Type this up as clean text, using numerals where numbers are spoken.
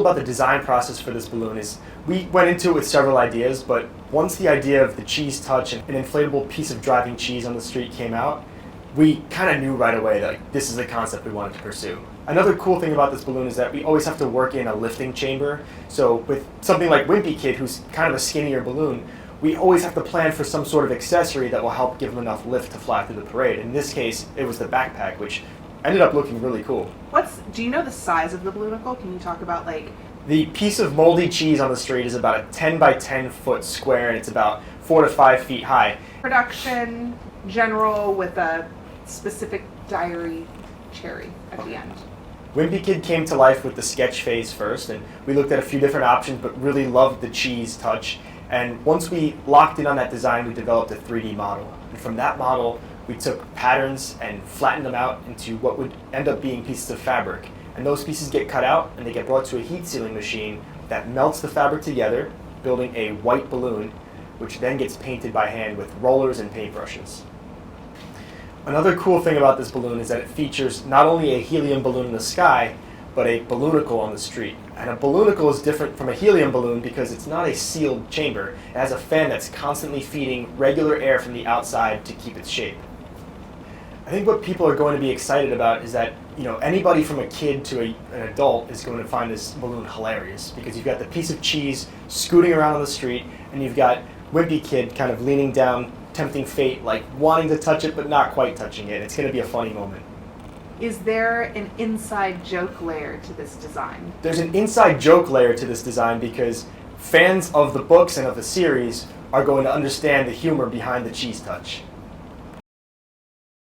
About the design process for this balloon is we went into it with several ideas, but once the idea of the cheese touch and an inflatable piece of driving cheese on the street came out, we kind of knew right away that this is the concept we wanted to pursue. Another cool thing about this balloon is that we always have to work in a lifting chamber. So with something like Wimpy Kid, who's kind of a skinnier balloon, we always have to plan for some sort of accessory that will help give him enough lift to fly through the parade. In this case, it was the backpack, which ended up looking really cool. Do you know the size of the balloonicle? Can you talk about The piece of moldy cheese on the street is about a 10 by 10 foot square, and it's about 4 to 5 feet high. Production, general, with a specific diary cherry at the end? Wimpy Kid came to life with the sketch phase first, and we looked at a few different options, but really loved the cheese touch. And once we locked in on that design, we developed a 3D model. And from that model, we took patterns and flattened them out into what would end up being pieces of fabric. And those pieces get cut out and they get brought to a heat sealing machine that melts the fabric together, building a white balloon, which then gets painted by hand with rollers and paintbrushes. Another cool thing about this balloon is that it features not only a helium balloon in the sky, but a balloonicle on the street. And a balloonicle is different from a helium balloon because it's not a sealed chamber. It has a fan that's constantly feeding regular air from the outside to keep its shape. I think what people are going to be excited about is that anybody from a kid to an adult is going to find this balloon hilarious, because you've got the piece of cheese scooting around on the street, and you've got Wimpy Kid kind of leaning down, tempting fate, like wanting to touch it but not quite touching it. It's going to be a funny moment. Is there an inside joke layer to this design? There's an inside joke layer to this design because fans of the books and of the series are going to understand the humor behind the cheese touch.